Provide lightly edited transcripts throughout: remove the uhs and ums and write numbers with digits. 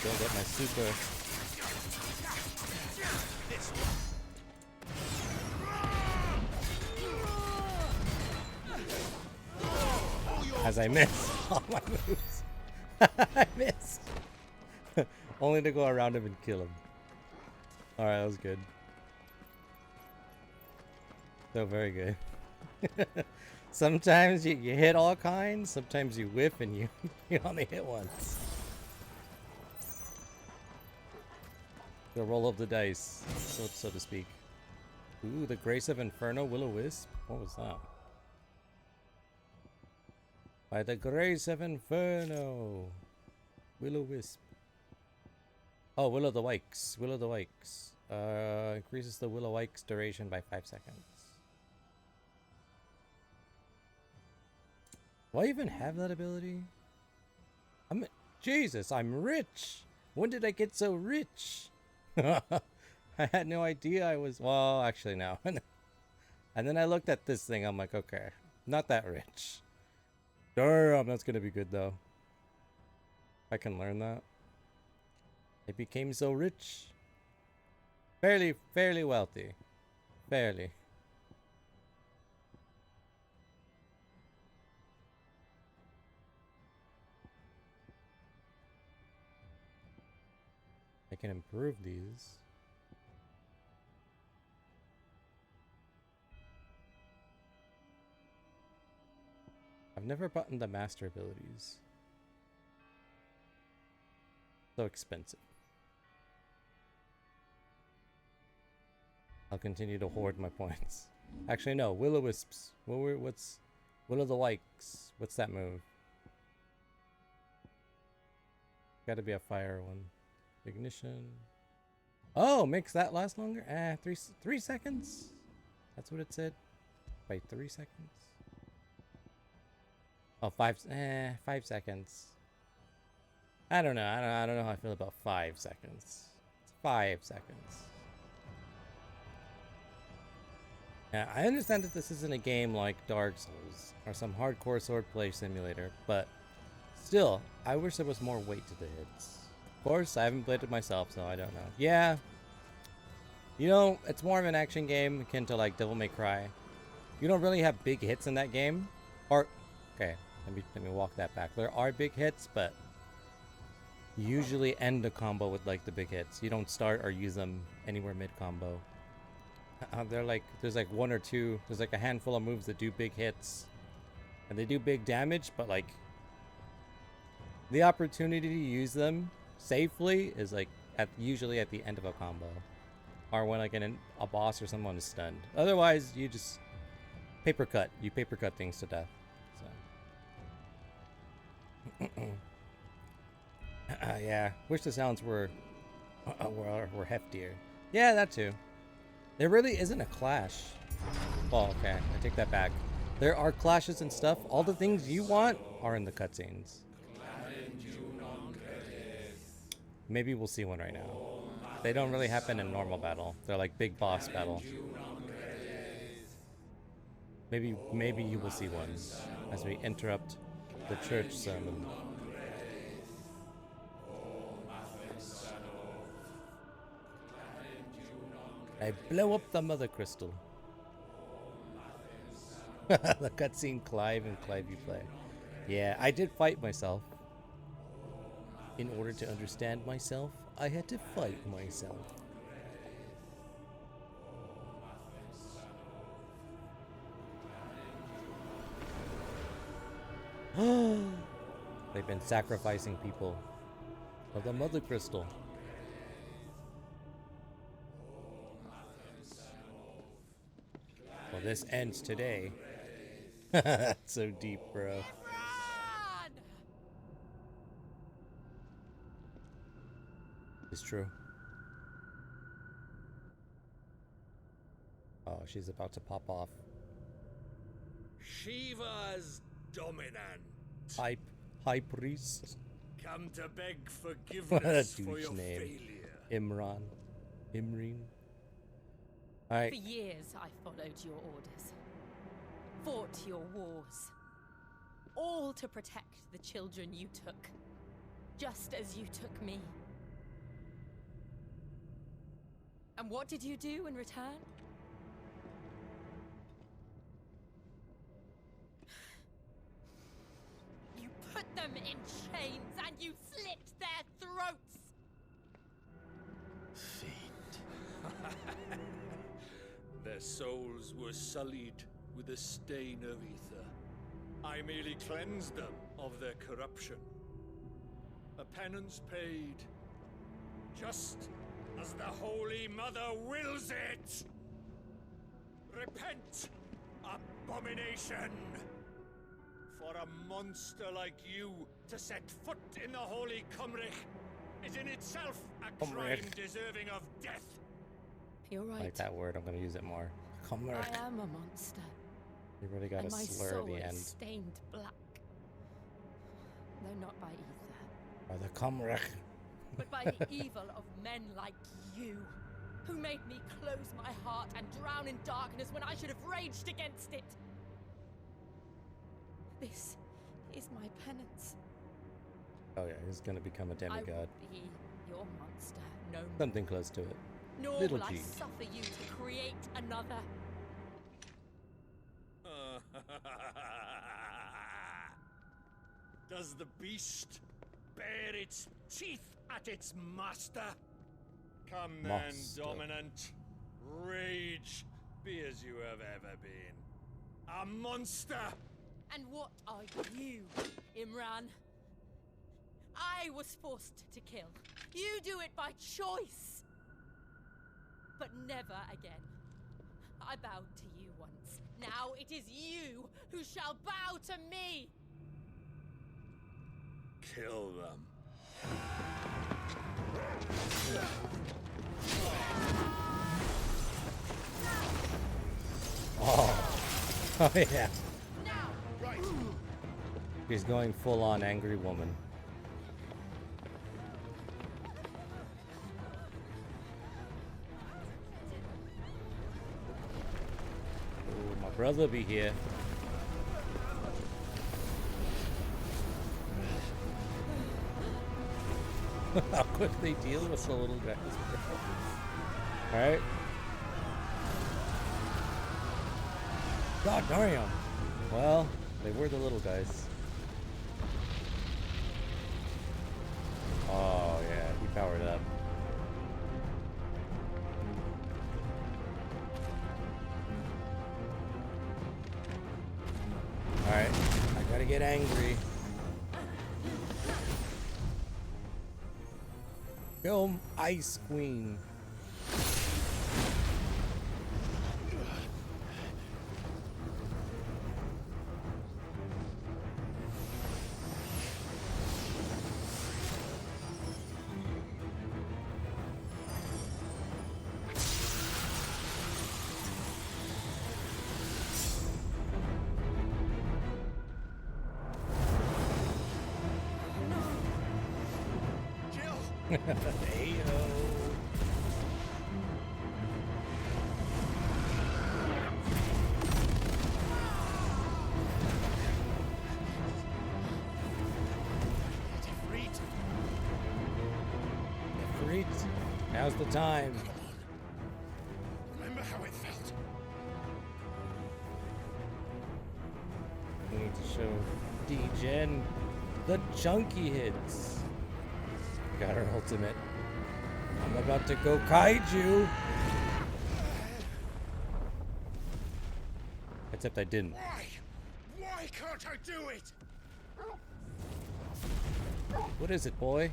build up my super. As I miss all my moves. I missed. Only to go around him and kill him. Alright, that was good. So very good. Sometimes you hit all kinds, sometimes you whiff and you only hit once. The roll of the dice, so to speak. Ooh, the Grace of Inferno, Will-O-Wisp? What was that? By the Grace of Inferno! Will-O-Wisp. Oh, Will-O-the-Wikes. Will-O-the-Wikes. Increases the Will-O-Wike's duration by 5 seconds. Do I even have that ability? Jesus, I'm rich! When did I get so rich? I had no idea I was... Well, actually, no. And then I looked at this thing. I'm like, okay, not that rich. Damn, that's gonna be good, though. I can learn that. I became so rich. Fairly wealthy. Fairly. I can improve these. I've never buttoned the master abilities. So expensive. I'll continue to hoard my points. Actually, no. Will-O-Wisps. What's Will-O-the-Wikes? What's that move? Gotta be a fire one. Ignition. Oh, makes that last longer? 3 seconds? That's what it said. By 3 seconds. Oh, 5 seconds. I don't know. I don't know how I feel about 5 seconds. It's 5 seconds. Yeah, I understand that this isn't a game like Dark Souls or some hardcore swordplay simulator, but still, I wish there was more weight to the hits. Of course, I haven't played it myself, so I don't know. Yeah, you know, it's more of an action game akin to like Devil May Cry. You don't really have big hits in that game. Or, okay, let me walk that back. There are big hits, but you usually end a combo with like the big hits. You don't start or use them anywhere mid combo. They're like, there's like one or two, there's like a handful of moves that do big hits. And they do big damage, but like the opportunity to use them safely is like usually at the end of a combo. Or when like a boss or someone is stunned. Otherwise, you just paper cut. You paper cut things to death. So. Yeah, wish the sounds were heftier. Yeah, that too. There really isn't a clash. Well, okay, I take that back. There are clashes and stuff. All the things you want are in the cutscenes. Maybe we'll see one right now. They don't really happen in normal battle. They're like big boss battle. Maybe you will see one as we interrupt the church sermon. I blow up the mother crystal. The cutscene Clive and Clive you play. Yeah, I did fight myself. In order to understand myself, I had to fight myself. They've been sacrificing people for the mother crystal. Well, this ends today. That's so deep, bro. It's true. Oh, she's about to pop off. Shiva's dominant. High priest. Come to beg What a forgiveness for douche your name. failure. Imreen. Alright. For years I followed your orders, fought your wars, all to protect the children you took, just as you took me. And what did you do in return? You put them in chains and you slit their throats! Fiend. Their souls were sullied with a stain of ether. I merely cleansed them of their corruption. A penance paid, just as the Holy Mother wills it! Repent, abomination! For a monster like you to set foot in the Holy Cymric is in itself a crime deserving of death. You're I right. like that word. I'm gonna use it more. I am a monster. You really got And a my slur soul at the end. is stained black. Though not by ether, By the Cymric. but by the evil of men like you, who made me close my heart and drown in darkness when I should have raged against it. This is my penance. Oh yeah, he's gonna become a I demigod. will be your monster no more. Something close to it. Nor Little will I G. suffer you to create another. Does the beast bear its teeth at its master? Come then, Master. dominant. Rage, be as you have ever been. A monster! And what are you, Imran? I was forced to kill. You do it by choice. But never again. I bowed to you once. Now it is you who shall bow to me. Kill them. Oh, oh yeah. Now! Right. He's going full on angry woman. Ooh, my brother be here. How quick they deal with the little guys. Alright. God damn. Well, they were the little guys. Oh yeah, he powered up. Alright, I gotta get angry. Film Ice Queen. Heyo. Freaked. Now's the time. Remember how it felt? We need to show D-Gen the chunky hits. Got her ultimate. I'm about to go kaiju. Except I didn't. Why? Why can't I do it? What is it, boy?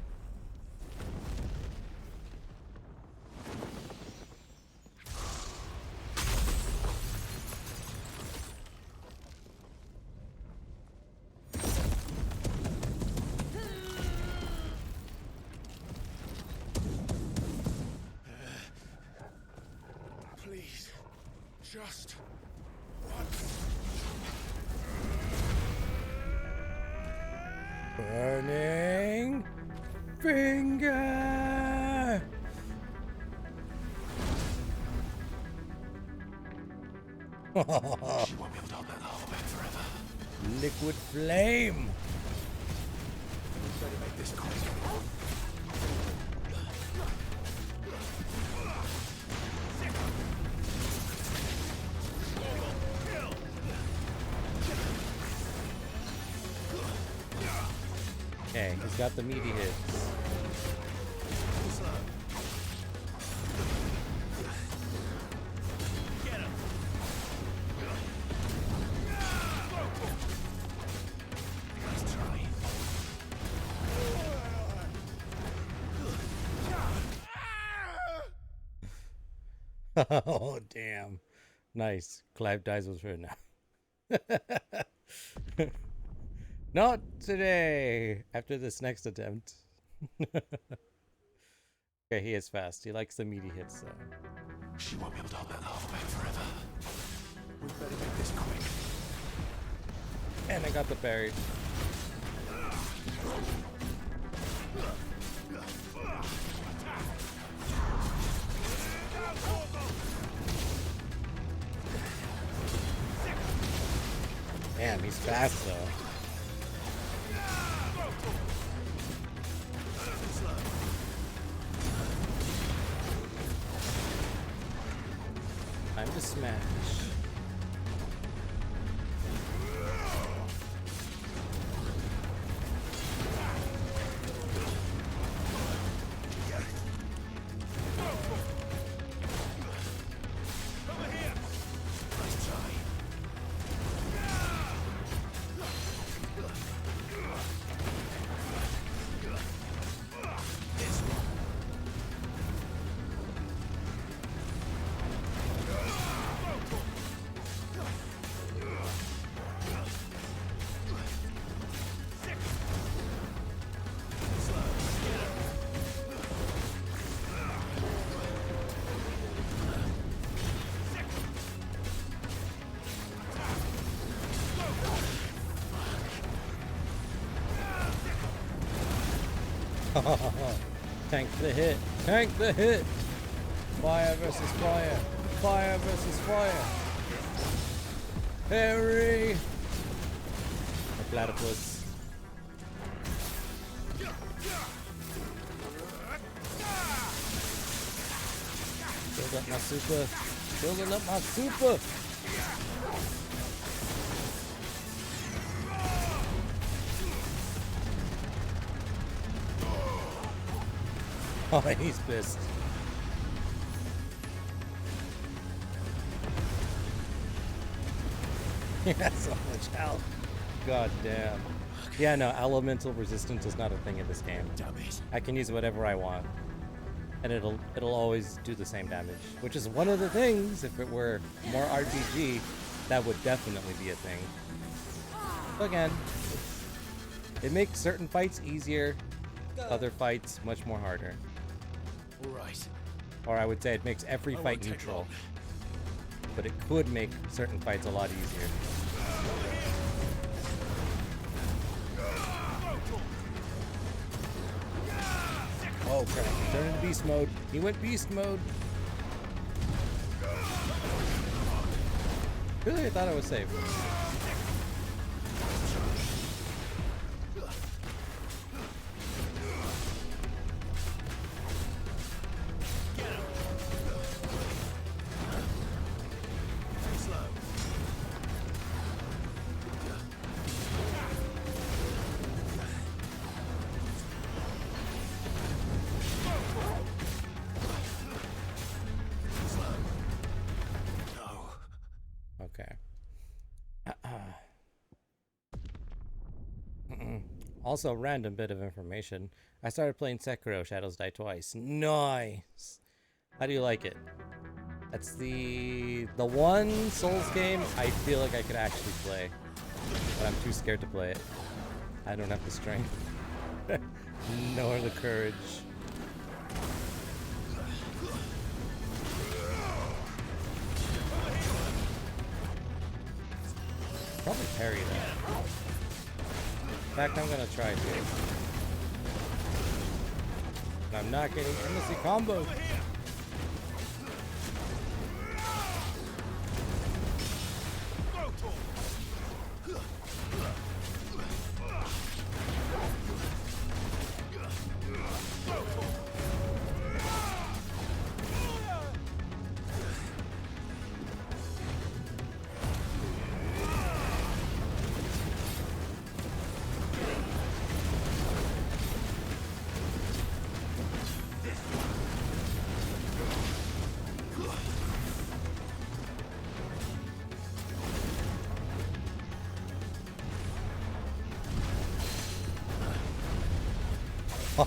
Please. Just once. Burning finger. She won't be able to hold that lava back forever. Liquid flame. Better make this quick. Okay, he's got the meaty hits. Oh, damn. Nice. Clive dies was for now. Not today. After this next attempt. Okay, he is fast. He likes the meaty hits, though. She won't be able to hold that lava back forever. We better make this quick. And I got the parry. Damn, he's fast though. Time to smash. Tank the hit. Tank the hit. Fire versus fire. Fire versus fire. Parry. The platypus. Build up my super. Building up my super. Oh, he's pissed. He has so much health. God damn. Yeah, no, elemental resistance is not a thing in this game. Damn it. I can use whatever I want. And it'll always do the same damage. Which is one of the things, if it were more RPG, that would definitely be a thing. So again, it makes certain fights easier, other fights much more harder. All right. Or I would say it makes every I fight won't take neutral. long. But it could make certain fights a lot easier. Oh crap, he turned into beast mode. He went beast mode. Really, I thought I was safe. Okay. Also, random bit of information. I started playing Sekiro Shadows Die Twice. Nice! How do you like it? That's the one Souls game I feel like I could actually play. But I'm too scared to play it. I don't have the strength. Nor the courage. Probably parry that. In fact, I'm gonna try to. And I'm not getting endlessly comboed. I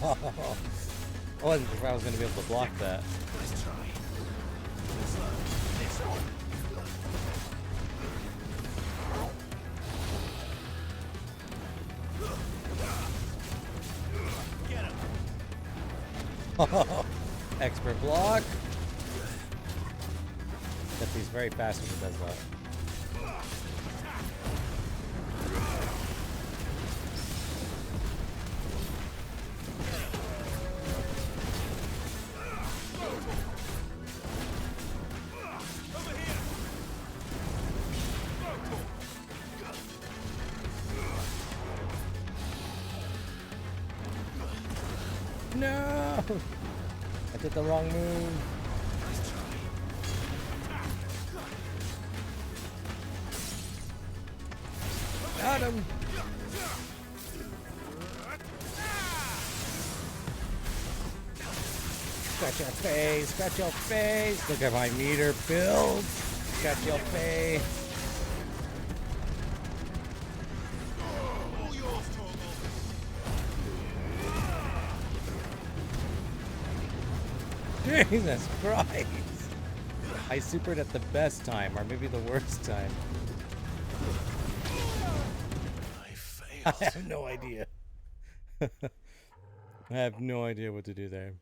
wasn't sure if I was going to be able to block that. Let's try. This one. Get him. Expert block. Except he's very fast when he does that. No! I did the wrong move. Got him! Scratch your face, scratch your face. Look at my meter build. Scratch your face. All yours, Torgal. Jesus Christ! I supered at the best time, or maybe the worst time. I failed. I have no idea. I have no idea what to do there.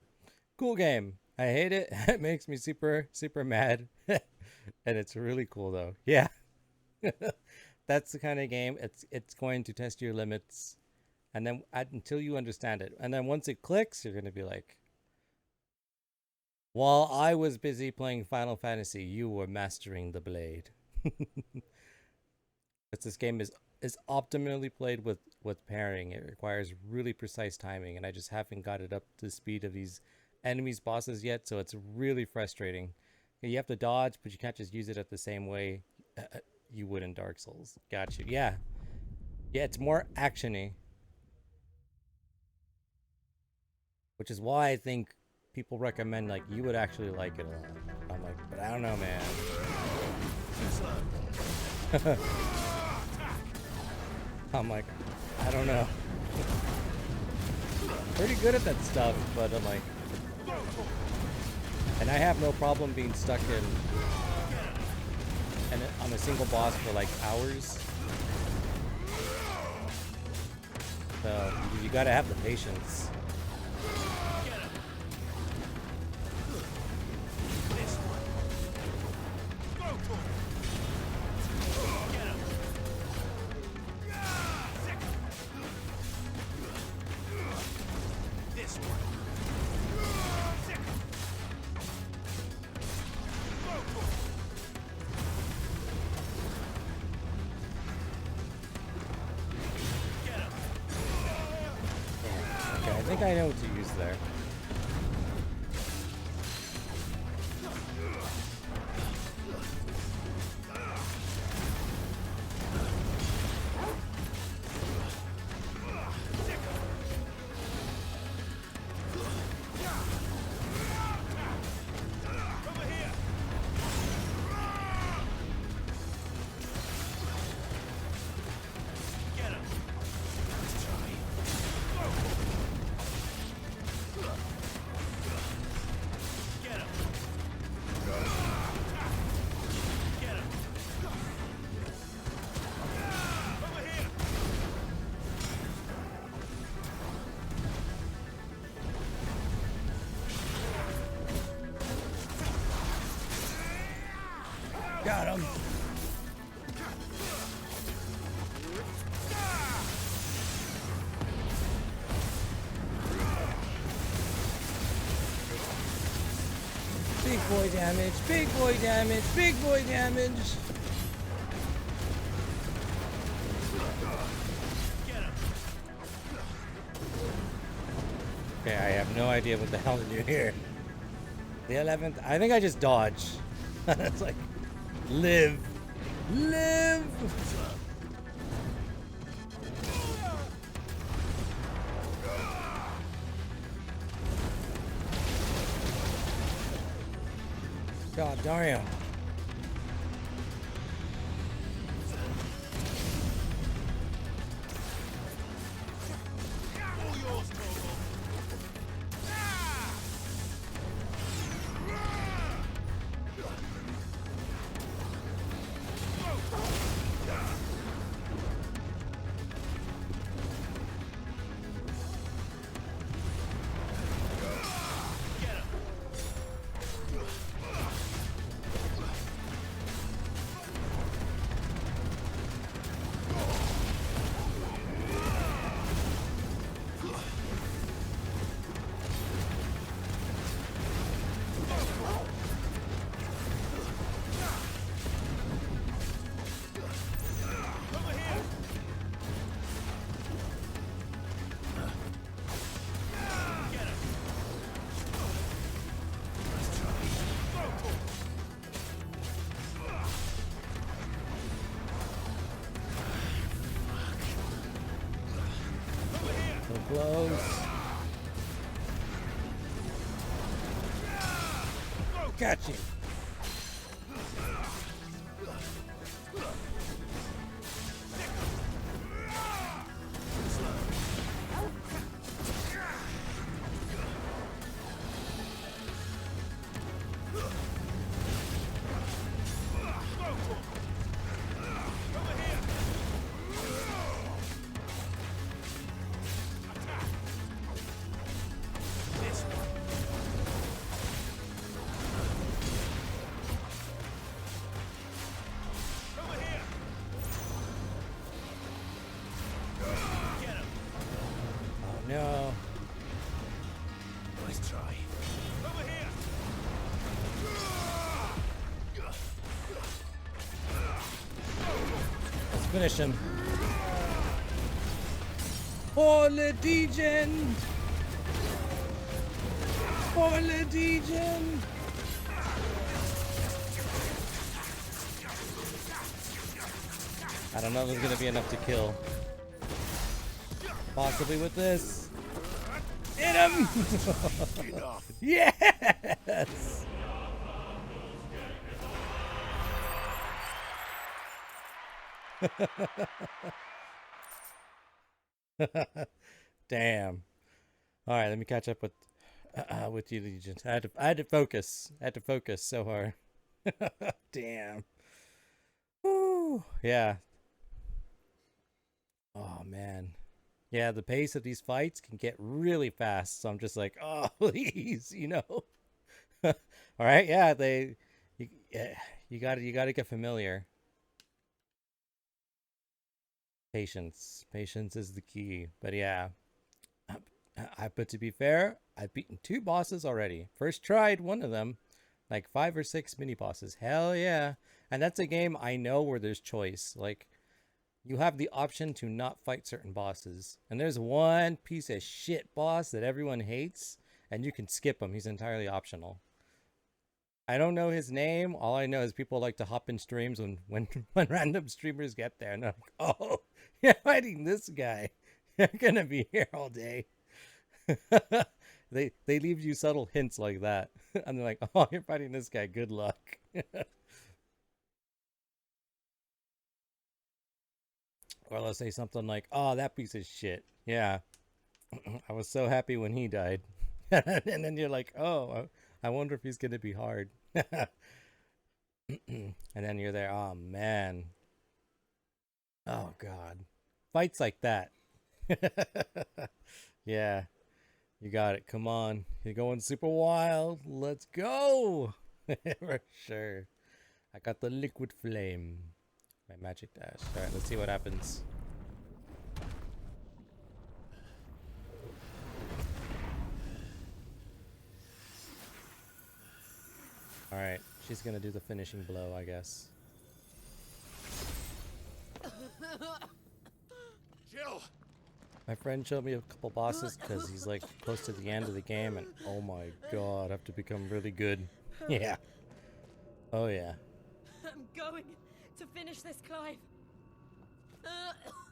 Cool game. I hate it. It makes me super mad. And it's really cool though. Yeah. That's the kind of game it's going to test your limits, and then until you understand it. And then once it clicks, you're going to be like, while I was busy playing Final Fantasy, you were mastering the blade. But this game is optimally played with pairing. It requires really precise timing, and I just haven't got it up to the speed of these enemies bosses yet, so it's really frustrating. You have to dodge, but you can't just use it at the same way you would in Dark Souls. Gotcha. Yeah, it's more actiony, which is why I think people recommend, like, you would actually like it a lot. I'm like, but I don't know, man. I'm like, I don't know. Pretty good at that stuff, but I'm like, and I have no problem being stuck on a single boss for like hours. So you gotta have the patience. I think I know what to use there. Got him. Big boy damage, big boy damage, big boy damage. Okay, I have no idea what the hell to do here. The 11th, I think I just dodge. It's like, live. God darn. close. Got you. No. Nice try. Over here. Let's finish him. Holy Degen! Holy Degen! I don't know if there's gonna be enough to kill. Possibly with this. Hit him! Yes! Damn. All right, let me catch up with you, Legion. I had to focus. I had to focus so hard. Damn. Woo. Yeah. Oh man. Yeah, the pace of these fights can get really fast. So I'm just like, oh, please, you know. All right, yeah, you got to get familiar. Patience is the key. But yeah, but to be fair, I've beaten 2 bosses already. First tried one of them, like 5 or 6 mini bosses. Hell yeah! And that's a game I know where there's choice. Like, you have the option to not fight certain bosses, and there's one piece of shit boss that everyone hates, and you can skip him. He's entirely optional. I don't know his name. All I know is people like to hop in streams when random streamers get there, and I'm like, oh, you're fighting this guy. You're gonna be here all day. They leave you subtle hints like that, and they're like, oh, you're fighting this guy. Good luck. Or they'll say something like, oh, that piece of shit. Yeah. I was so happy when he died. And then you're like, oh, I wonder if he's going to be hard. And then you're there, oh, man. Oh, God. Fights like that. Yeah. You got it. Come on. You're going super wild. Let's go. For sure. I got the liquid flame. My magic dash. Alright, let's see what happens. Alright, she's gonna do the finishing blow, I guess. Jill! My friend showed me a couple bosses because he's like close to the end of the game, and oh my god, I have to become really good. Yeah. Oh yeah. I'm going to finish this, Clive.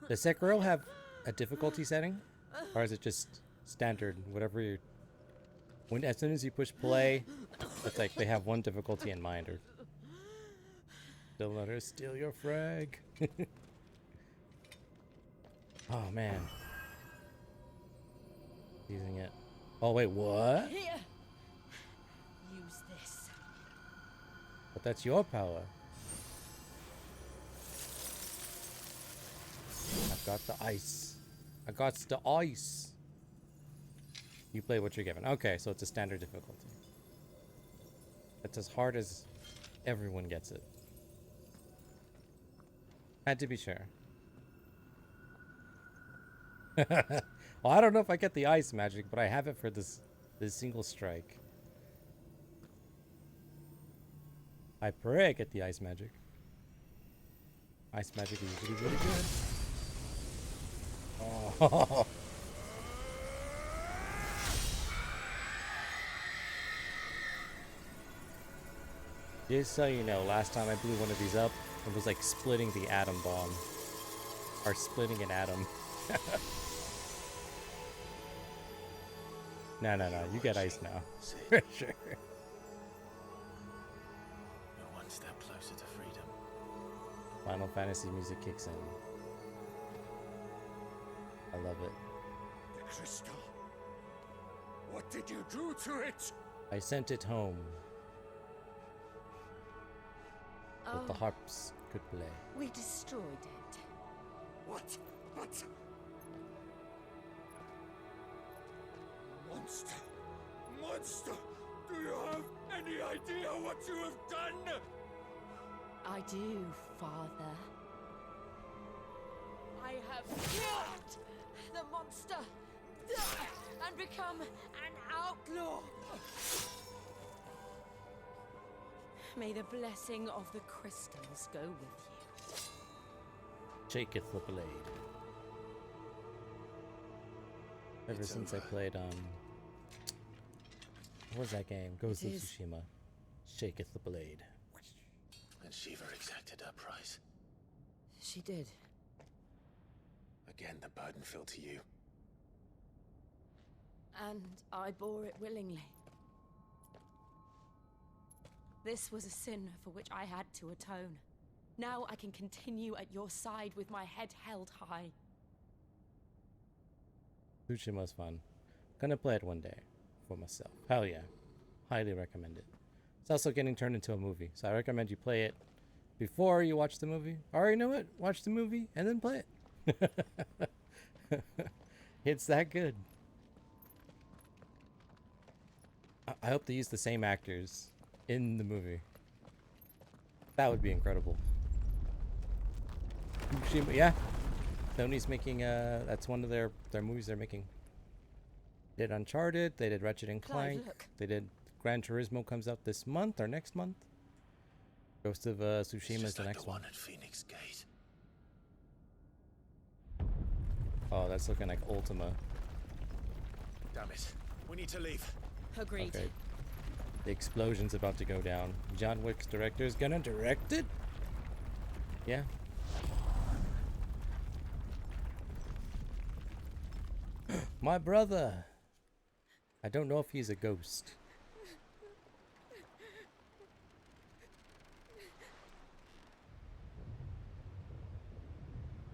Does Sekiro have a difficulty setting? Or is it just standard, whatever you... as soon as you push play, it's like they have one difficulty in mind, or... Don't let her steal your frag. Oh man. Using it. Oh wait, what? Here. Use this. But that's your power. I've got the ice. I got the ice. You play what you're given. Okay, so it's a standard difficulty. It's as hard as everyone gets it. Had to be sure. Well, I don't know if I get the ice magic, but I have it for this single strike. I pray I get the ice magic. Ice magic is really, really good. Oh. Just so you know, last time I blew one of these up, it was like splitting the atom bomb. Or splitting an atom. No, you get ice now. See, For sure. we're one step closer to freedom. Final Fantasy music kicks in. I love it. The crystal. What did you do to it? I sent it home. That the Oh, harps could play. we destroyed it. What? But... Monster! Monster! Do you have any idea what you have done? I do, Father. I have killed the monster and become an outlaw. May the blessing of the crystals go with you. Shaketh the blade. Ever It's since I over. played what was that game? Ghost of is. Tsushima. Shaketh the blade. And Shiva exacted her price. She did. Again, the burden fell to you. And I bore it willingly. This was a sin for which I had to atone. Now I can continue at your side with my head held high. Tsushima's fun. Gonna play it one day for myself. Hell yeah. Highly recommend it. It's also getting turned into a movie, so I recommend you play it before you watch the movie. Or you know what? Watch the movie and then play it. It's that good. I hope they use the same actors in the movie. That would be incredible. Tsushima, yeah. Sony's making that's one of their movies they're making. They did Uncharted, they did Ratchet and Clive, Clank, look. they did Gran Turismo comes out this month or next month. Ghost of It's Tsushima is just the like next the one. one at Phoenix Gate. Oh, that's looking like Ultima. Damn it. We need to leave. Agreed. Okay. The explosion's about to go down. John Wick's director is gonna direct it? Yeah. My brother. I don't know if he's a ghost.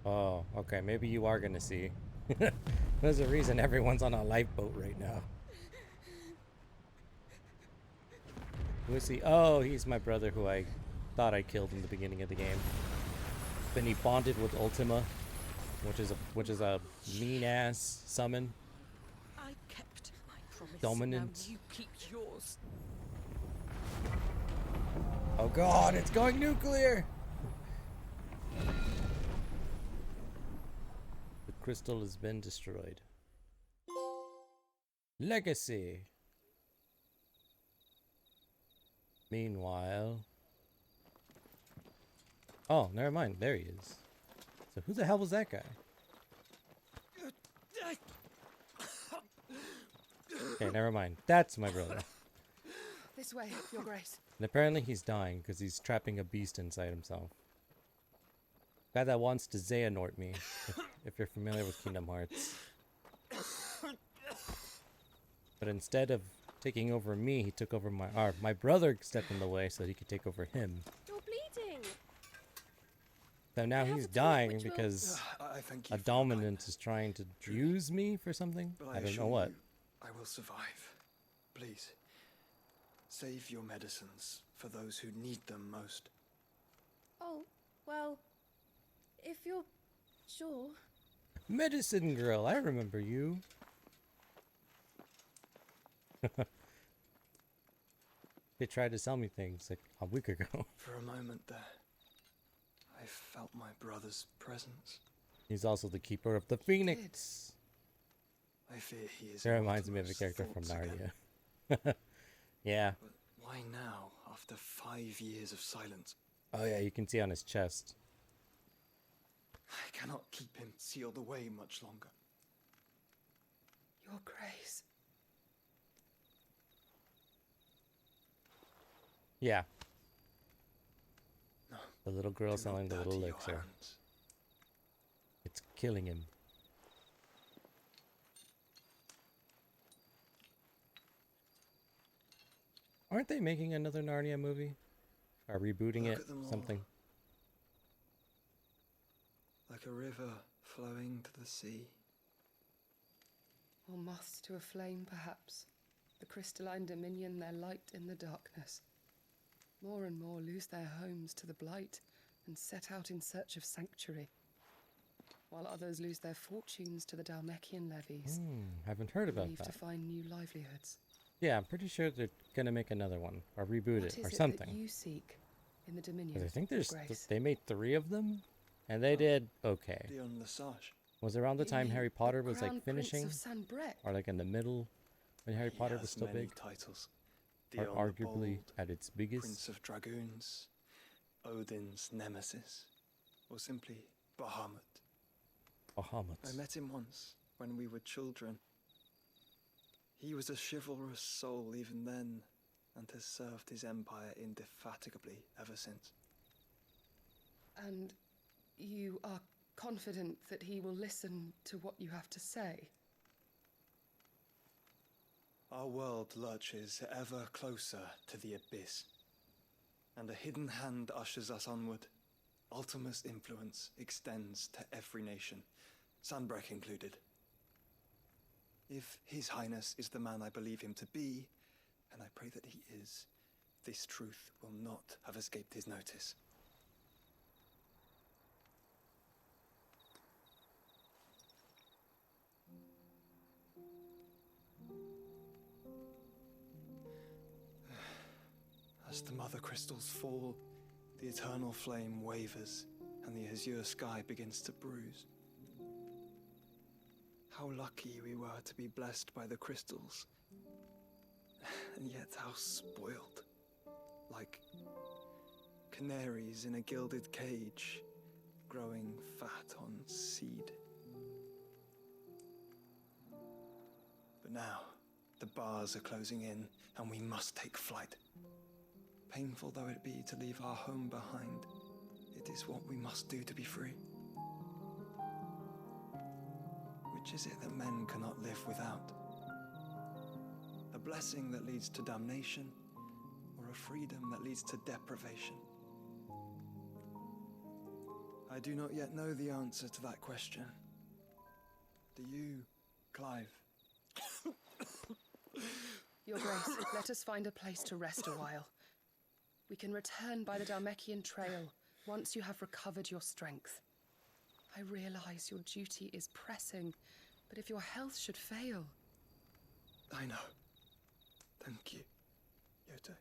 Oh, okay. Maybe you are gonna see. There's a reason everyone's on a lifeboat right now. Who is he? Oh, he's my brother who I thought I killed in the beginning of the game. Then he bonded with Ultima, which is a mean ass summon. I kept my promise. Dominant. Now you keep yours. Oh god, it's going nuclear! The crystal has been destroyed. Legacy. Meanwhile... Oh, never mind. There he is. So who the hell was that guy? Okay, never mind. That's my brother. This way, Your Grace. And apparently he's dying because he's trapping a beast inside himself. Guy that wants to Xehanort me, if you're familiar with Kingdom Hearts. But instead of taking over me, he took over my brother stepped in the way so that he could take over him. You're bleeding. So now I have he's a tool dying which will- because I thank you a for your dominant kindness, is trying to Truly. use me for something. but I don't know assure what. you, I will survive. Please, save your medicines for those who need them most. Oh, well, if you're sure. Medicine girl, I remember you. They tried to sell me things like a week ago. For a moment there, I felt my brother's presence. He's also the keeper of the Phoenix. I fear he is. That in reminds me of a Ultima's character from thoughts again. Narnia. Yeah. But why now, after 5 years of silence? Oh yeah, you can see on his chest. I cannot keep him sealed away much longer. Your Grace. Yeah. No, The little girl do not selling the little dirty your elixir. hands. It's killing him. Aren't they making another Narnia movie? Or rebooting Look it? at them all. Something. Like a river flowing to the sea. Or moths to a flame, perhaps. The crystalline dominion their light in the darkness. More and more lose their homes to the blight and set out in search of sanctuary, while others lose their fortunes to the Dalmekian levies, Haven't heard about leave to that. find new livelihoods. Yeah, I'm pretty sure they're gonna make another one or reboot What it is or it something. that you seek in the 'Cause dominion? I think Your there's Grace? they made 3 of them, and they did okay. Dion Lesage. Was around the You time mean Harry the Potter was Crown like finishing, Prince of Sanbreque? or like in the middle when Harry He Potter has was still many big, titles. or Dion the arguably Bold, at its Prince biggest. of Dragoons, Odin's nemesis, or simply Bahamut. Bahamut. I met him once when we were children. He was a chivalrous soul even then, and has served his empire indefatigably ever since. And you are confident that he will listen to what you have to say? Our world lurches ever closer to the abyss, and a hidden hand ushers us onward. Ultima's influence extends to every nation, Sanbreque included. If His Highness is the man I believe him to be, and I pray that he is, this truth will not have escaped his notice. As the mother crystals fall, the eternal flame wavers, and the azure sky begins to bruise. How lucky we were to be blessed by the crystals, and yet how spoiled. Like canaries in a gilded cage, growing fat on seed. But now, the bars are closing in, and we must take flight. Painful though it be to leave our home behind, it is what we must do to be free. Which is it that men cannot live without? A blessing that leads to damnation, or a freedom that leads to deprivation? I do not yet know the answer to that question. Do you, Clive? Your Grace, let us find a place to rest a while. We can return by the Dalmekian trail once you have recovered your strength. I realize your duty is pressing, but if your health should fail... I know. Thank you, Yote.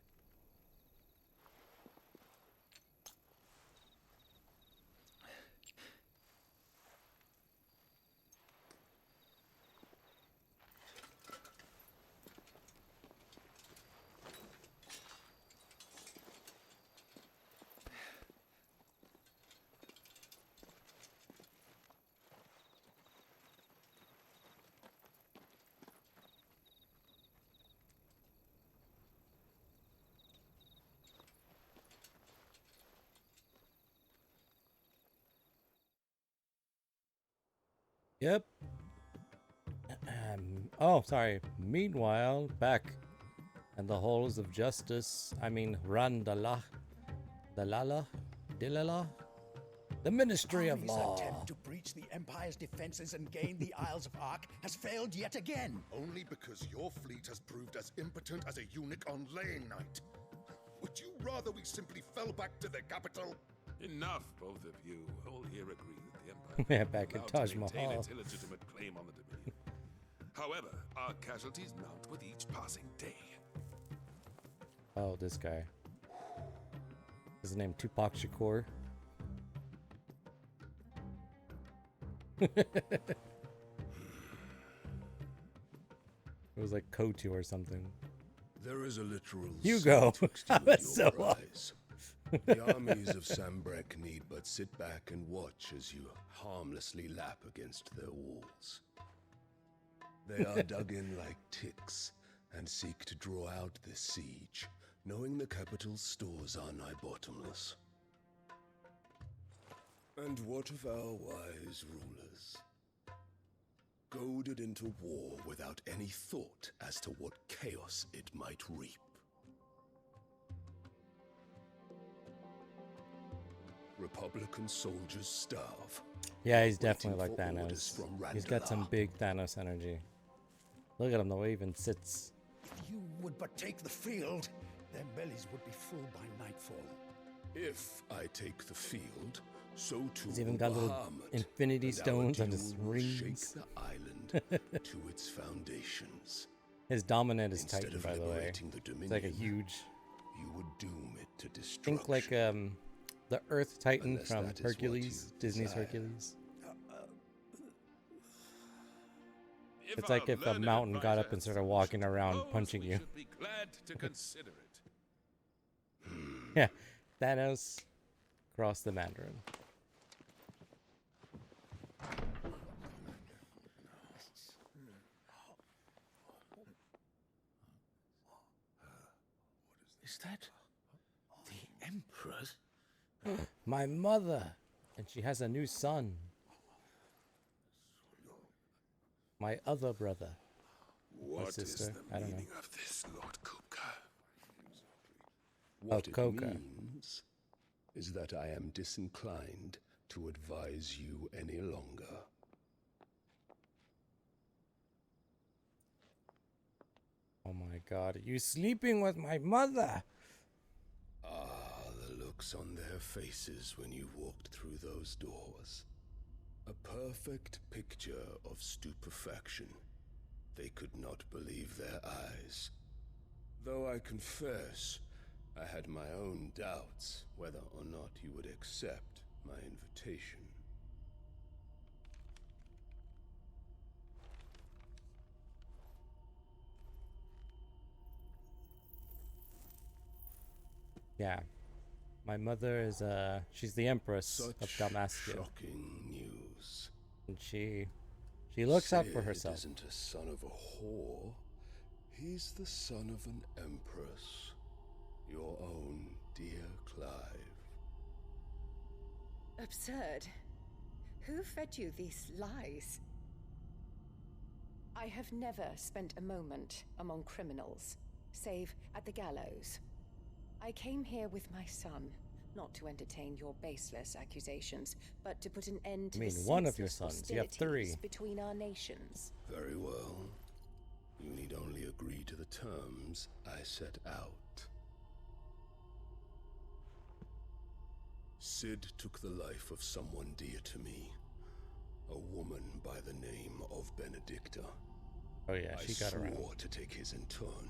Yep. Oh, sorry. Meanwhile, back in the halls of justice, Randala, Dalala, Dilala, the Ministry of Army's Law. attempt to breach the Empire's defenses and gain the Isles of Ark has failed yet again. Only because your fleet has proved as impotent as a eunuch on laying night. Would you rather we simply fell back to the capital? Enough, both of you. All here agree that the Empire Yeah, back in allowed Taj to maintain Mahal. its illegitimate claim on the Dominion. However, our casualties mount with each passing day. Oh, this guy. Is his name Tupac Shakur? It was like Kotu or something. There is a literal Hugo. sea twixt I you was and so your off. eyes. The armies of Sanbreque need but sit back and watch as you harmlessly lap against their walls. They are dug in like ticks and seek to draw out this siege, knowing the capital's stores are nigh bottomless. And what of our wise rulers? Goaded into war without any thought as to what chaos it might reap. Republican soldiers starve. Yeah, he's waiting definitely like for orders Thanos. from He's got some Randall. big Thanos energy. Look at him, the way he even sits. If you would but take the field, their bellies would be full by nightfall. If I take the field, so too He's even will got little Bahamut, infinity and our stones on his doom will shake rings. the island to its foundations. His dominant is Instead Titan, of by the way. liberating the It's like a Dominion, huge. you would doom it to destruction. Think like the Earth Titan Unless from that is what Hercules, you Disney's desire. Hercules. It's like if a mountain got up and started walking around punching you. Should be glad to consider it. Yeah, Thanos cross the Mandarin. Is that the Emperor's? My mother, and she has a new son. My other brother. What is sister, the I don't know. meaning of this, Lord Kupka? What it Coca. means is that I am disinclined to advise you any longer. Oh my god, are you sleeping with my mother? Ah, the looks on their faces when you walked through those doors. A perfect picture of stupefaction. They could not believe their eyes. Though I confess, I had my own doubts whether or not you would accept my invitation. Yeah. My mother is she's the Empress of Such Damascus. shocking news. And she looks out for Sid herself. isn't a son of a whore. He's the son of an empress. Your own dear Clive. Absurd. Who fed you these lies? I have never spent a moment among criminals, save at the gallows. I came here with my son, not to entertain your baseless accusations, but to put an end to I mean, the one of your senseless sons. You have hostilities 3. between our nations. Very well. You need only agree to the terms I set out. Sid took the life of someone dear to me. A woman by the name of Benedicta. Oh yeah, she got I around. swore to take his in turn.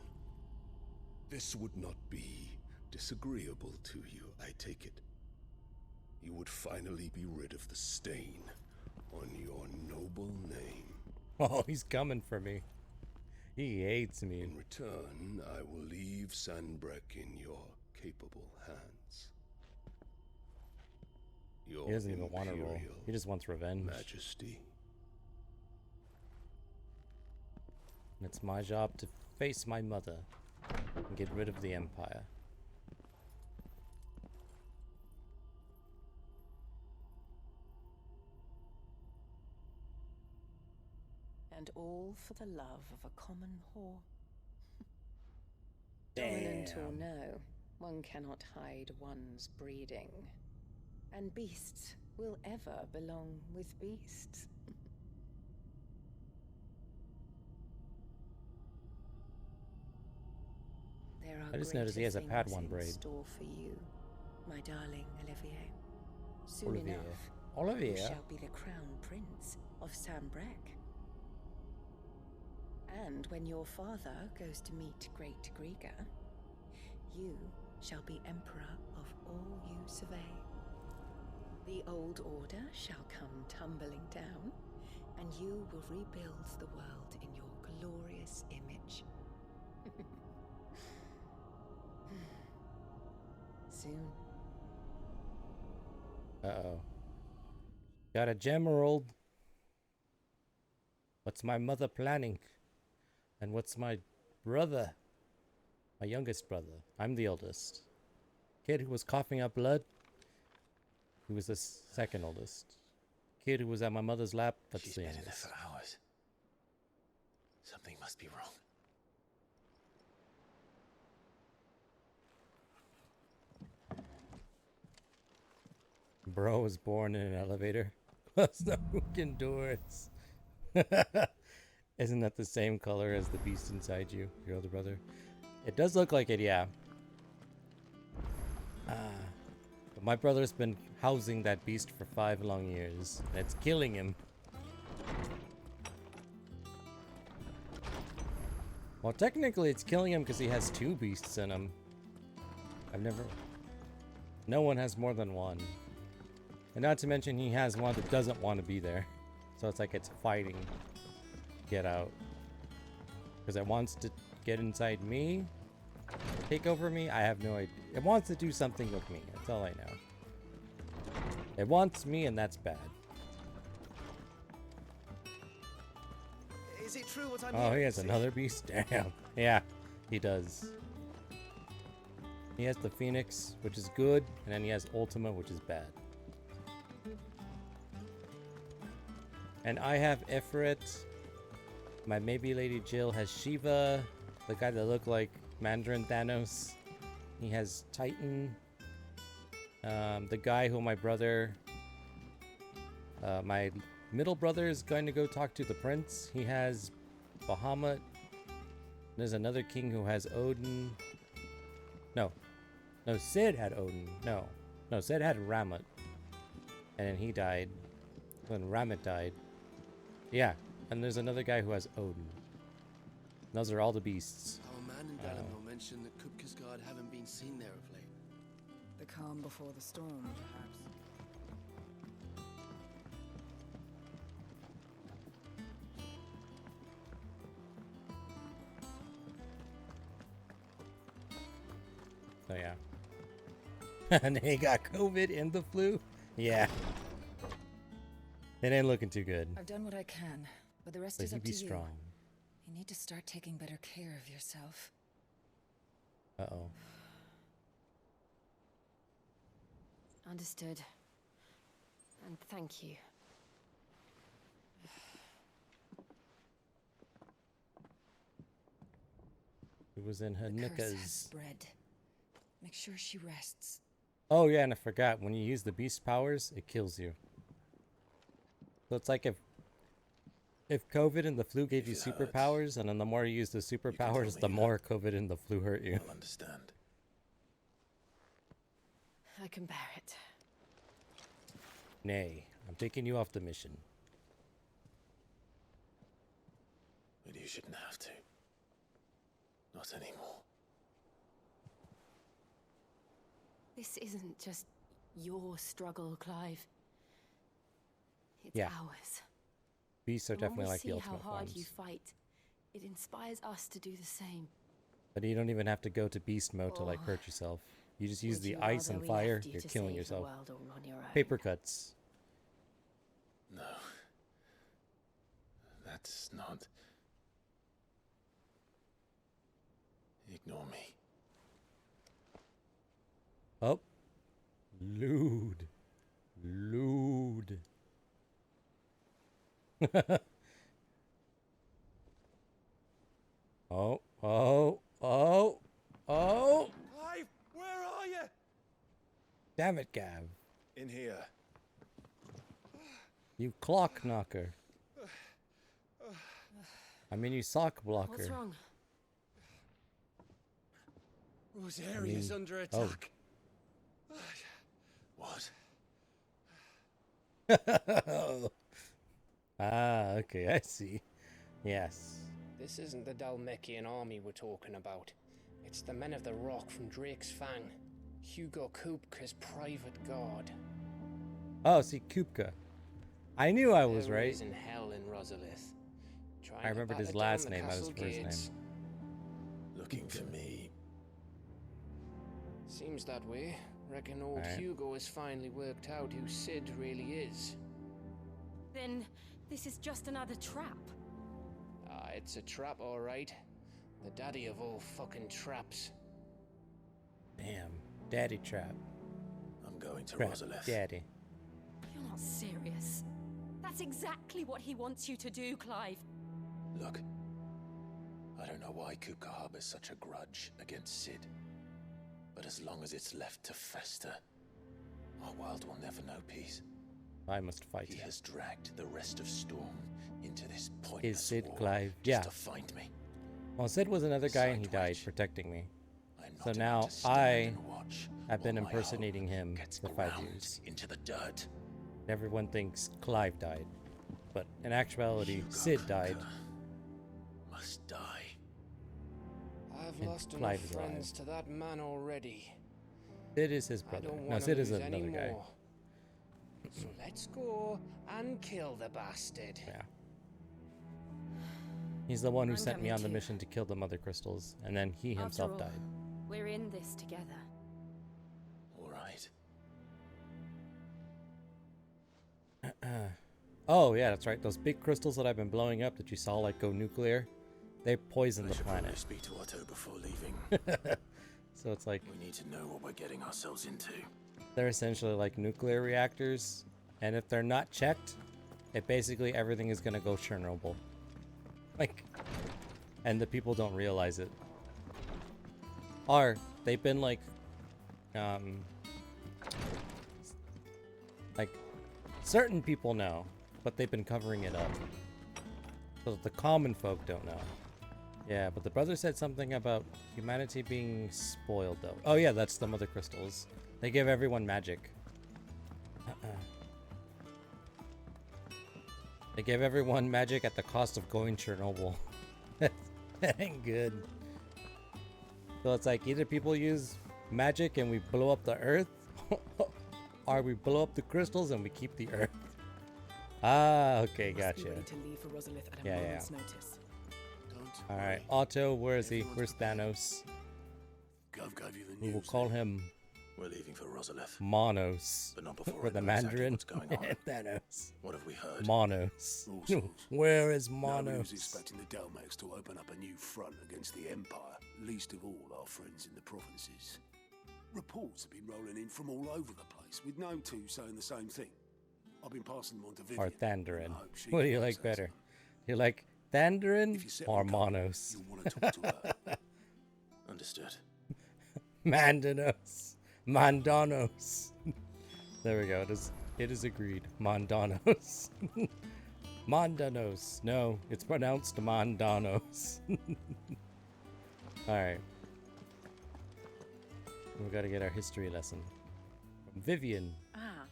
This would not be disagreeable to you, I take it. You would finally be rid of the stain on your noble name. Oh, he's coming for me. He hates me. In return, I will leave Sanbreque in your capable hands. Your He doesn't even want to roll. Imperial He just wants revenge. Majesty. And it's my job to face my mother and get rid of the Empire. And all for the love of a common whore. Damn. Dominant or no, one cannot hide one's breeding. And beasts will ever belong with beasts. There are I just noticed he has a greater Padawan things braid. in store for you, my darling Olivier. Soon Olivier. enough, Olivier? you shall be the crown prince of Sanbreque. And when your father goes to meet Great Griga, you shall be emperor of all you survey. The old order shall come tumbling down, and you will rebuild the world in your glorious image. Soon. Uh-oh. Got a Gemerald. What's my mother planning? And what's my brother? My youngest brother. I'm the oldest. Kid who was coughing up blood. He was the second oldest. Kid who was at my mother's lap. That's She's the been in there youngest. for hours. Something must be wrong. Bro was born in an elevator. Close the fucking doors. Isn't that the same color as the beast inside you, your older brother? It does look like it, yeah. But my brother's been housing that beast for 5 long years. And it's killing him. Well, technically it's killing him because he has 2 beasts in him. No one has more than one. And not to mention he has one that doesn't want to be there. So it's like it's fighting to get out. Because it wants to get inside me, take over me. I have no idea. It wants to do something with me. That's all I know. It wants me, and that's bad. Is it true what I'm Oh, hearing? he has another beast? Damn. Yeah, he does. He has the Phoenix, which is good, and then he has Ultima, which is bad. And I have Ifrit. My maybe Lady Jill has Shiva, the guy that looked like Mandarin Thanos. He has Titan. The guy who my brother, my middle brother is going to go talk to the prince. He has Bahamut. There's another king who has Odin. No, Sid had Odin. No, Sid had Ramut. And then he died when Ramut died. Yeah, and there's another guy who has Odin. Those are all the beasts. Our man in Dalamore mentioned that Kupka's guard haven't been seen there of late. The calm before the storm, perhaps. So yeah. And he got COVID and the flu? Yeah. It ain't looking too good. I've done what I can, but the rest But is you up be to strong. You need to start taking better care of yourself. Uh-oh. Understood. And thank you. It was in her The curse has knickers. spread. Make sure she rests. Oh yeah, and I forgot. When you use the beast powers, it kills you. So it's like if COVID and the flu gave you superpowers, and then the more you use the superpowers, the more COVID and the flu hurt you. I'll understand. I can bear it. Nay, I'm taking you off the mission. But you shouldn't have to. Not anymore. This isn't just your struggle, Clive. It's Yeah. ours. Beasts are And when definitely we like the see how ultimate hard forms. you fight, it inspires us to do the same. But you don't even have to go to beast mode to like Or hurt yourself. You just use would the you ice rather and we fire, left you you're to killing save the yourself. world all on your own? Paper cuts. No. That's not... Ignore me. Oh. Lewd. Lewd. Oh, oh, oh, oh. Clive, where are you? Damn it, Gav. In here. You clock knocker. I mean, you sock blocker. What's wrong? Rosaria's under oh. attack. What? Ah, okay, I see. Yes. This isn't the Dalmekian army we're talking about. It's the men of the Rock from Drake's Fang. Hugo Kupka's private guard. Oh, see, Kupka. I knew I was They're right. raising hell in Rosalith. I remembered his last name, not his first name. Looking for me. Seems that way. Reckon old Alright. Hugo has finally worked out who Sid really is. Then this is just another trap. Ah, it's a trap, alright. The daddy of all fucking traps. Damn. Daddy trap. I'm going to Trap Rosalith. Daddy. You're not serious. That's exactly what he wants you to do, Clive. Look. I don't know why Kupka harbors such a grudge against Sid. But as long as it's left to fester, Our world will never know peace. I must fight He him. has dragged the rest of Storm into this Is pointless Sid war Clive? just Yeah. to find me. Well, Sid was another guy and he died protecting me. So now I have been impersonating him for 5 years. Into the dirt. Everyone thinks Clive died, but in actuality, Sid died. Must die. I've And lost Clive enough is alive. friends to that man already. Sid is his I brother. don't No, wanna Sid is lose another any guy. more. So let's go and kill the bastard. Yeah. He's the one who I'm sent me coming on the too. mission to kill the mother crystals, and then he himself After all, died. We're in this together. All right. Oh yeah, that's right. Those big crystals that I've been blowing up that you saw like go nuclear, they poison the should probably planet. speak to Otto before leaving. So it's like We need to know what we're getting ourselves into. they're essentially like nuclear reactors, and if they're not checked, it basically everything is gonna go Chernobyl. Like, and the people don't realize it. Or they've been like certain people know, but they've been covering it up. So the common folk don't know. Yeah, but the brother said something about humanity being spoiled, though. Oh yeah, that's the mother crystals. They give everyone magic. They give everyone magic at the cost of going Chernobyl. That ain't good. So it's like either people use magic and we blow up the earth, or we blow up the crystals and we keep the earth. Ah, okay, Must be gotcha. ready to leave for Rosalith at a Yeah, yeah. moment's notice. Don't. All right, Otto, where is he? Where's Thanos? Gov gave you the We news. will call him We're leaving for Rosalith. Monos. But not before For I the know exactly Mandarin. what's going on. Thanos. What have we heard? Monos. All sorts. Where is Nobody was Monos? expecting the Delmex to open up a new front against the Empire, least of all our friends in the provinces. Reports have been rolling in from all over the place, with no two saying the same thing. I've been passing them on to Vivian. Or Thandarin. I hope she What do you finds like out better? You like Thandarin If you sit or on cover, Monos? you'll want to talk to her. Understood. Mandanos. Mandanos. There we go. It is agreed. Mandanos. Mandanos. No, it's pronounced Mandanos. Alright. We gotta get our history lesson. From Vivian. Ah,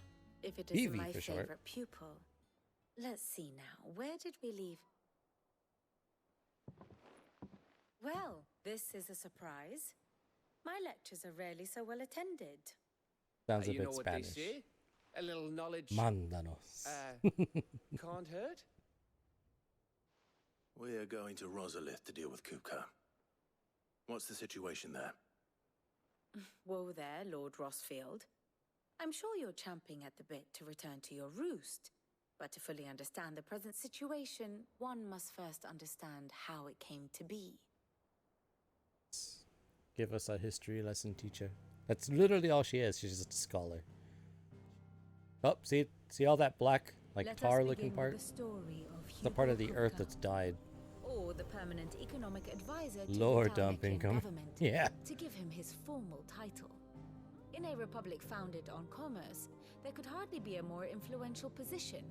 if it isn't Evie my for short. favorite pupil. Let's see now. Where did we leave? Well, this is a surprise. My lectures are rarely so well attended. Sounds a You bit know what Spanish. they say? A little knowledge Mandanos. can't hurt. We're going to Rosalith to deal with Kuka. What's the situation there? Whoa there, Lord Rossfield. I'm sure you're champing at the bit to return to your roost. But to fully understand the present situation, one must first understand how it came to be. Give us a history lesson, teacher. That's literally all she is. She's just a scholar. Oh, see all that black, like Let us tar-looking begin part? with the story of The part of the Hugo earth Kuka, that's died. or the permanent economic advisor to Lower the dump Dalmekian income. government, Yeah. to give him his formal title. In a republic founded on commerce, there could hardly be a more influential position.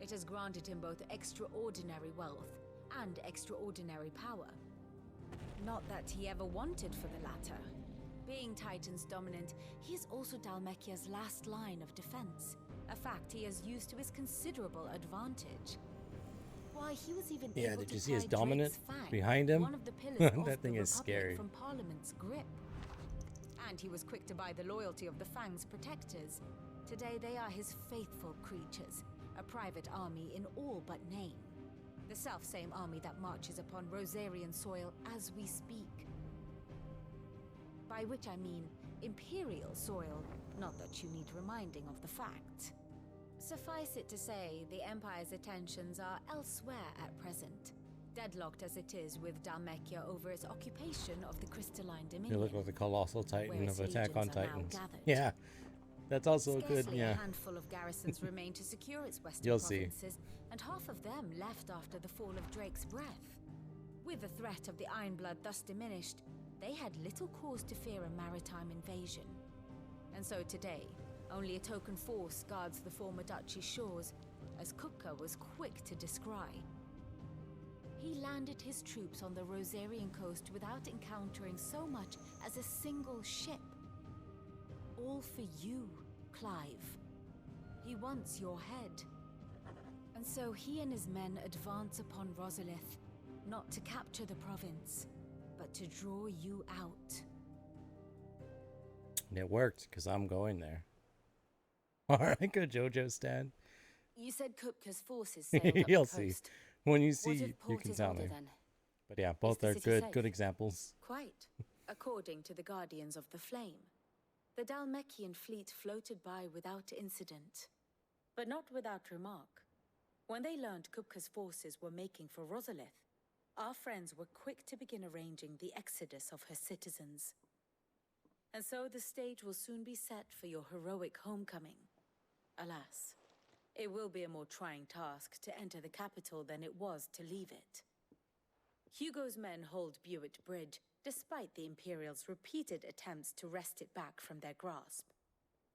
It has granted him both extraordinary wealth and extraordinary power. Not that he ever wanted for the latter. Being Titan's dominant, he is also Dalmekia's last line of defense, a fact he has used to his considerable advantage. Why, he was even Yeah, able did to you see his pry Drake's dominant Fang, behind him? one of the pillars of That thing the is Republic, scary. from Parliament's grip. And he was quick to buy the loyalty of the Fang's protectors. Today they are his faithful creatures, a private army in all but name. The self-same army that marches upon Rosarian soil as we speak. By which I mean Imperial soil, not that you need reminding of the fact. Suffice it to say, the Empire's attentions are elsewhere at present, deadlocked as it is with Dalmekia over its occupation of the Crystalline Dominion. You look like the colossal titan where of its Attack on legions are now Titans. gathered. Yeah, that's also a good. Scarcely Yeah, a handful of garrisons remain to secure its western You'll see. provinces, and half of them left after the fall of Drake's breath. With the threat of the Ironblood thus diminished, they had little cause to fear a maritime invasion. And so today, Only a token force guards the former duchy's shores, as Kupka was quick to descry. He landed his troops on the Rosarian coast without encountering so much as a single ship. All for you, Clive. He wants your head. And so he and his men advance upon Rosalith, not to capture the province, but to draw you out. And it worked, because I'm going there. Alright, good JoJo Stan. You said Kupka's forces sailed up You'll the coast. see. When you What see, of you can Porter's tell order, me. then? But yeah, Is both the are city good, safe? good examples. Quite, according to the Guardians of the Flame. The Dalmekian fleet floated by without incident. But not without remark. When they learned Kupka's forces were making for Rosalith, our friends were quick to begin arranging the exodus of her citizens. And so the stage will soon be set for your heroic homecoming. Alas, it will be a more trying task to enter the capital than it was to leave it. Hugo's men hold Buett Bridge, despite the Imperials' repeated attempts to wrest it back from their grasp.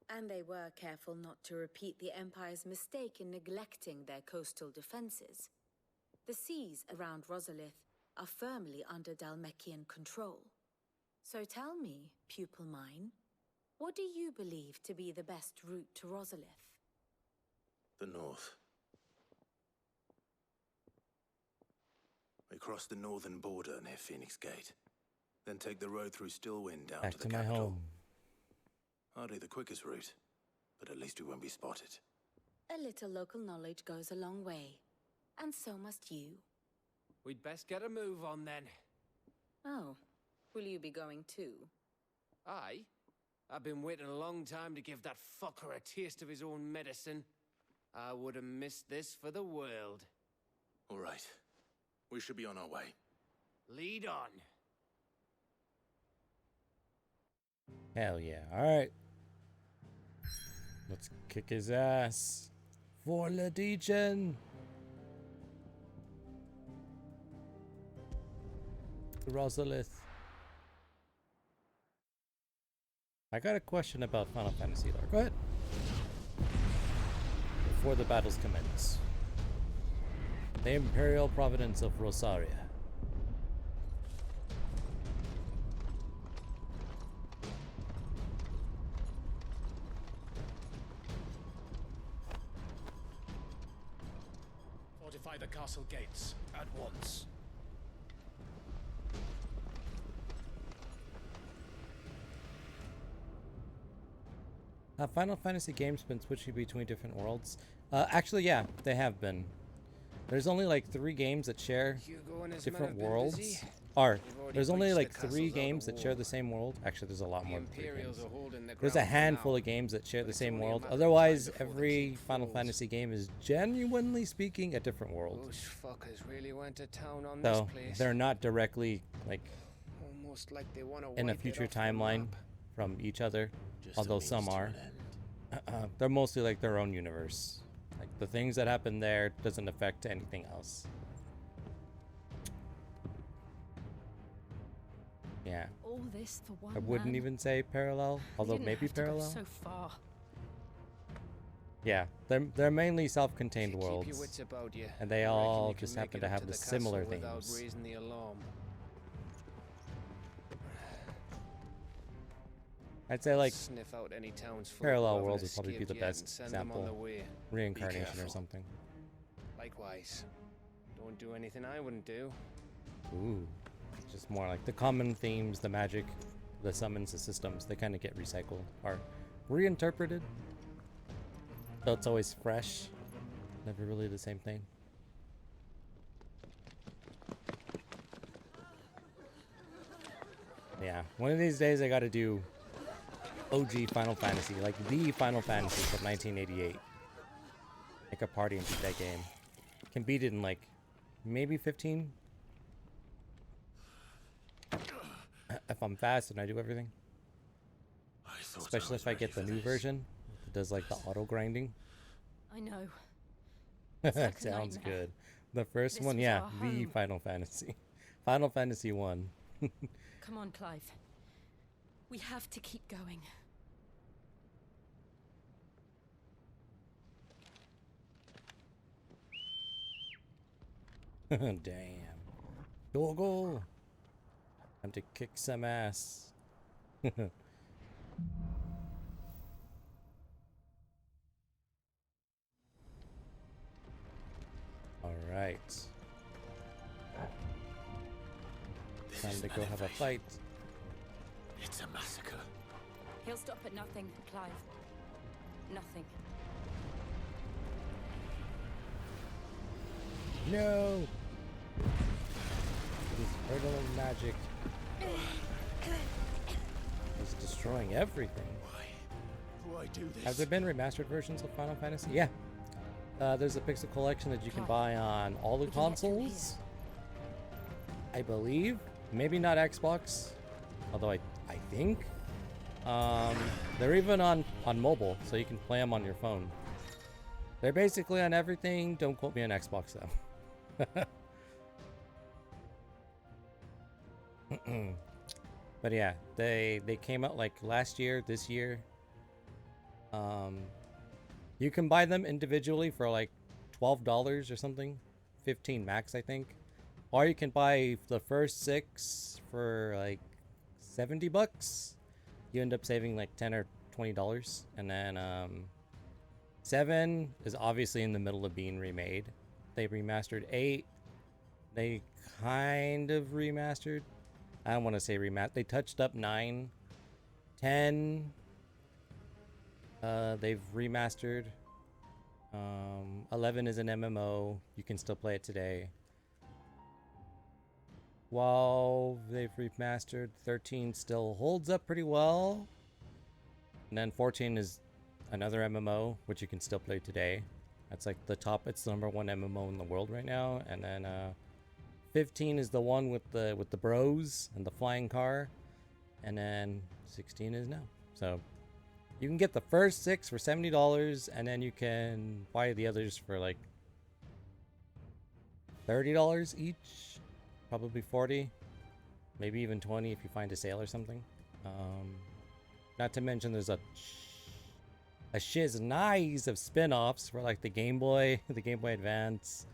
And they were careful not to repeat the Empire's mistake in neglecting their coastal defenses. The seas around Rosalith are firmly under Dalmekian control. So tell me, pupil mine, what do you believe to be the best route to Rosalith? The north. We cross the northern border near Phoenix Gate. Then take the road through Stillwind down Back to the to my capital. home. Hardly the quickest route, but at least we won't be spotted. A little local knowledge goes a long way. And so must you. We'd best get a move on then. Oh, will you be going too? Aye. I've been waiting a long time to give that fucker a taste of his own medicine. I would have missed this for the world. All right. We should be on our way. Lead on. Hell yeah. Alright. Let's kick his ass. For the Legion. Rosalith. I got a question about Final Fantasy lore. Go ahead. Before the battles commence. The Imperial Providence of Rosaria. Fortify the castle gates at once. Have Final Fantasy games been switching between different worlds? Actually, yeah, they have been. There's only like 3 games that share Hugo and his men different have been worlds. busy. Or They've already there's only breached like the 3 castles out games of that share war. the same world. Actually, there's a lot more than 3 Imperials games. are holding the There's a ground for handful now, of games that share but the it's same only a world. matter of time Otherwise, before the every king Final falls. Fantasy game is genuinely speaking a different world. Those fuckers really went to town on So this place. they're not directly like Almost like they want to in a wipe it future off the timeline map. from each other, Just a although means some to are. an They're mostly like their own universe. Like the things that happen there doesn't affect anything else. Yeah. All this for one I wouldn't man? even say parallel, We although didn't maybe have to go parallel. so far. Yeah, they're mainly self-contained Keep your worlds, wits about you. and they I reckon all you can just make happen it to up have to the castle similar without themes. raising the alarm. I'd say like Sniff out any towns full parallel who haven't worlds would probably be escaped the yet and best send them on example. their way. Reincarnation or careful. something. Likewise. Don't do anything I wouldn't do. Ooh, just more like the common themes, the magic, the summons, the systems. They kind of get recycled or reinterpreted. So it's always fresh, never really the same thing. Yeah, one of these days I got to do OG Final Fantasy, like the Final Fantasy from 1988. Make a party and beat that game. Can beat it in like maybe 15. If I'm fast and I do everything. Especially if I get the new version. It does like the auto grinding. I know. That like a sounds nightmare. good. The first This one, was yeah, our the home. Final Fantasy. Final Fantasy 1. Come on, Clive. We have to keep going. Damn. Go. Time to kick some ass. Alright. Time to go have a fight. It's a massacre. He'll stop at nothing, Clive. Nothing. No! This hurdle of magic is destroying everything. Why do this? Have there been remastered versions of Final Fantasy? Yeah. There's a pixel collection that you can buy on all the consoles. I believe. Maybe not Xbox. Although I think. They're even on mobile, so you can play them on your phone. They're basically on everything. Don't quote me on Xbox though. But yeah, they came out like last year, this year. You can buy them individually for like $12 or something, 15 max I think, or you can buy the first 6 for like $70. You end up saving like $10 or $20, and then 7 is obviously in the middle of being remade. They remastered 8. They kind of remastered. I don't want to say remastered. They touched up 9. 10. They've remastered. 11 is an MMO. You can still play it today. 12, they've remastered. 13 still holds up pretty well. And then 14 is another MMO, which you can still play today. That's like the top. It's the #1 MMO in the world right now. And then 15 is the one with the bros and the flying car. And then 16 is now. So you can get the first 6 for $70, and then you can buy the others for like $30 each, probably 40, maybe even 20 if you find a sale or something. Not to mention there's a shiz nice of spin-offs for like the Game Boy, the Game Boy Advance,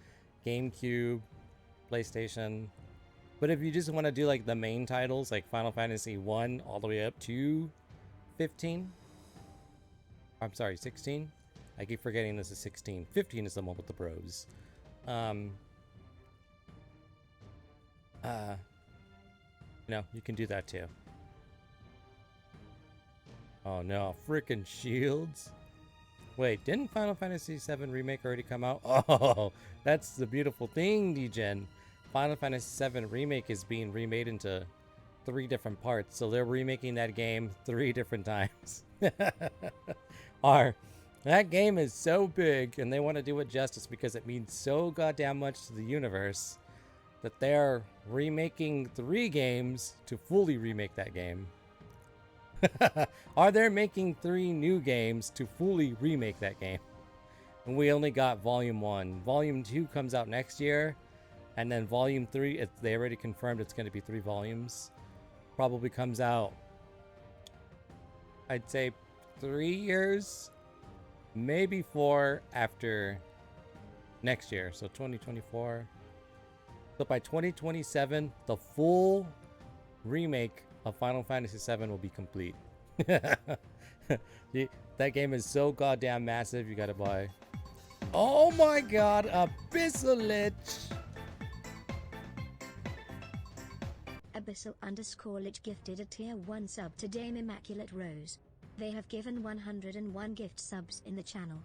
GameCube, PlayStation. But if you just want to do like the main titles, like Final Fantasy 1 all the way up to 15, I'm sorry, 16. I keep forgetting this is 16. 15 is the one with the bros. You can do that too. Oh no, freaking shields. Wait, didn't Final Fantasy VII Remake already come out? Oh, that's the beautiful thing, D-Gen. Final Fantasy VII Remake is being remade into 3 different parts, so they're remaking that game 3 different times. That game is so big, and they want to do it justice because it means so goddamn much to the universe that they're remaking 3 games to fully remake that game. Are they making 3 new games to fully remake that game? And we only got Volume 1. Volume 2 comes out next year, and then Volume 3, they already confirmed it's going to be 3 volumes. Probably comes out, I'd say 3 years, maybe 4 after next year, so 2024. So by 2027, the full remake of Final Fantasy VII will be complete. That game is so goddamn massive, you gotta buy. Oh my god, Abyssal Lich! Abyssal_Lich gifted a tier 1 sub to Dame Immaculate Rose. They have given 101 gift subs in the channel.